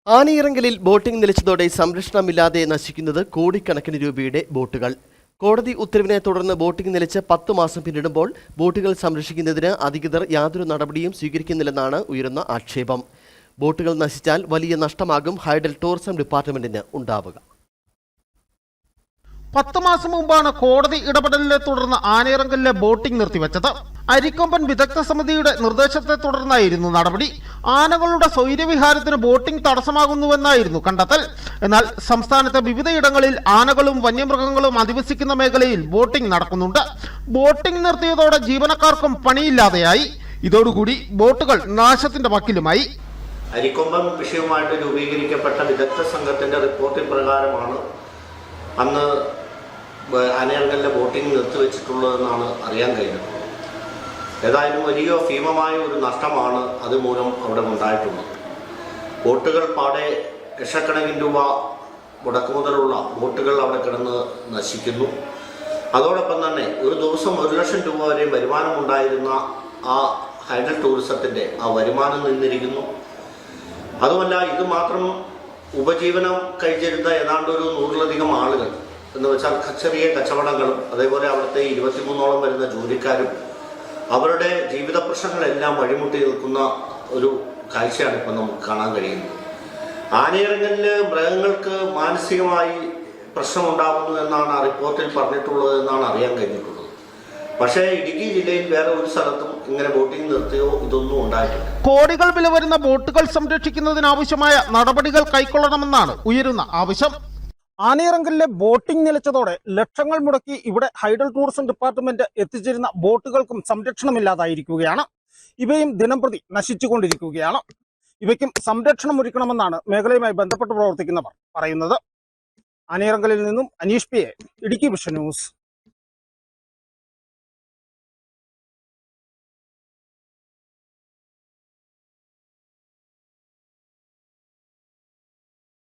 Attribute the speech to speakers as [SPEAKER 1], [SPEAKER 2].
[SPEAKER 1] ആനയിറങ്കലിൽ boating നിലച്ചതോടെ സംരക്ഷണമില്ലാതെ നശിക്കുന്നത് കോടിക്കണക്കിന് രൂപയുടെ ബോട്ടുകൾ. കോടതി ഉത്തരവിനെ തുടർന്ന് ബോട്ടിംഗ് നിലച്ച് 10 മാസം പിന്നിടുമ്പോൾ ബോട്ടുകൾ സംരക്ഷിക്കുന്നതിന് അധികൃതർ യാതൊരു നടപടിയും സ്വീകരിക്കുന്നില്ലെന്നാണ് ഉയരുന്ന ആക്ഷേപം. ബോട്ടുകൾ നശിച്ചാൽ വലിയ നഷ്ടമാകും ഹൈഡൽ ടൂറിസം ഡിപ്പാർട്ട്മെന്റിന് ഉണ്ടാവുക.
[SPEAKER 2] 10 മാസം മുമ്പാണ് കോടതി ഇടപെടലിനെ തുടർന്ന് ആനയിറങ്കലിലെ ബോട്ടിംഗ് നിർത്തിവെച്ചത്. അരിക്കൊമ്പൻ വിദഗ്ധ സമിതിയുടെ നിർദ്ദേശത്തെ തുടർന്നായിരുന്നു നടപടി. ആനകളുടെ സ്വൈര്യവിഹാരത്തിന് ബോട്ടിംഗ് തടസ്സമാകുന്നുവെന്നായിരുന്നു കണ്ടെത്തൽ. എന്നാൽ സംസ്ഥാനത്തെ വിവിധയിടങ്ങളിൽ ആനകളും വന്യമൃഗങ്ങളും അധിവസിക്കുന്ന മേഖലയിൽ ബോട്ടിംഗ് നടക്കുന്നുണ്ട്. ബോട്ടിംഗ് നിർത്തിയതോടെ ജീവനക്കാർക്കും പണിയില്ലാതെയായി. ഇതോടുകൂടി ബോട്ടുകൾ നാശത്തിന്റെ വക്കിലുമായി.
[SPEAKER 3] അരിക്കൊമ്പൻ വിഷയവുമായിട്ട് രൂപീകരിക്കപ്പെട്ട വിദഗ്ധ സംഘത്തിന്റെ റിപ്പോർട്ടിൻ പ്രകാരമാണ് അന്ന് ആനയിറങ്കലിലെ ബോട്ടിംഗ് നിർത്തിവെച്ചിട്ടുള്ളതെന്നാണ് അറിയാൻ കഴിഞ്ഞത്. ഏതായാലും വലിയ ഭീമമായ ഒരു നഷ്ടമാണ് അതുമൂലം അവിടെ ഉണ്ടായിട്ടുള്ളത്. ബോട്ടുകൾ പാടെ ലക്ഷക്കണക്കിന് രൂപ മുടക്കുമുതലുള്ള ബോട്ടുകൾ അവിടെ കിടന്ന് നശിക്കുന്നു. അതോടൊപ്പം തന്നെ ഒരു ദിവസം 1 ലക്ഷം രൂപ വരെ വരുമാനമുണ്ടായിരുന്ന ആ ഹൈഡൽ ടൂറിസത്തിൻ്റെ ആ വരുമാനം നിന്നിരിക്കുന്നു. അതുമല്ല, ഇത് മാത്രം ഉപജീവനം കഴിച്ചിരുന്ന ഏതാണ്ട് ഒരു 100-ലധികം ആളുകൾ എന്ന് വെച്ചാൽ ചെറിയ കച്ചവടങ്ങളും അതേപോലെ അവിടുത്തെ 23ഓളം വരുന്ന ജോലിക്കാരും അവരുടെ ജീവിത പ്രശ്നങ്ങളെല്ലാം വഴിമുട്ടി നിൽക്കുന്ന ഒരു കാഴ്ചയാണ് ഇപ്പം നമുക്ക് കാണാൻ കഴിയുന്നത്. ആനയിറങ്കലിൽ മൃഗങ്ങൾക്ക് മാനസികമായി പ്രശ്നമുണ്ടാകുന്നു എന്നാണ് ആ റിപ്പോർട്ടിൽ പറഞ്ഞിട്ടുള്ളത് എന്നാണ് അറിയാൻ കഴിഞ്ഞിട്ടുള്ളത്. പക്ഷേ ഇടുക്കി ജില്ലയിൽ വേറെ ഒരു സ്ഥലത്തും ഇങ്ങനെ ബോട്ടിംഗ് നിർത്തിയോ ഇതൊന്നും ഉണ്ടായിട്ടില്ല.
[SPEAKER 2] കോടികൾ വില വരുന്ന ബോട്ടുകൾ സംരക്ഷിക്കുന്നതിനാവശ്യമായ നടപടികൾ കൈക്കൊള്ളണമെന്നാണ് ഉയരുന്ന ആവശ്യം. ആനയിറങ്കലിലെ ബോട്ടിംഗ് നിലച്ചതോടെ ലക്ഷങ്ങൾ മുടക്കി ഇവിടെ ഹൈഡൽ ടൂറിസം ഡിപ്പാർട്ട്മെന്റ് എത്തിച്ചിരുന്ന ബോട്ടുകൾക്കും സംരക്ഷണമില്ലാതായിരിക്കുകയാണ്. ഇവയും ദിനംപ്രതി നശിച്ചുകൊണ്ടിരിക്കുകയാണ്. ഇവയ്ക്കും സംരക്ഷണം ഒരുക്കണമെന്നാണ് മേഖലയുമായി ബന്ധപ്പെട്ട് പ്രവർത്തിക്കുന്നവർ പറയുന്നത്. ആനയിറങ്കലിൽ നിന്നും Aneesh P A, Idukki vision news.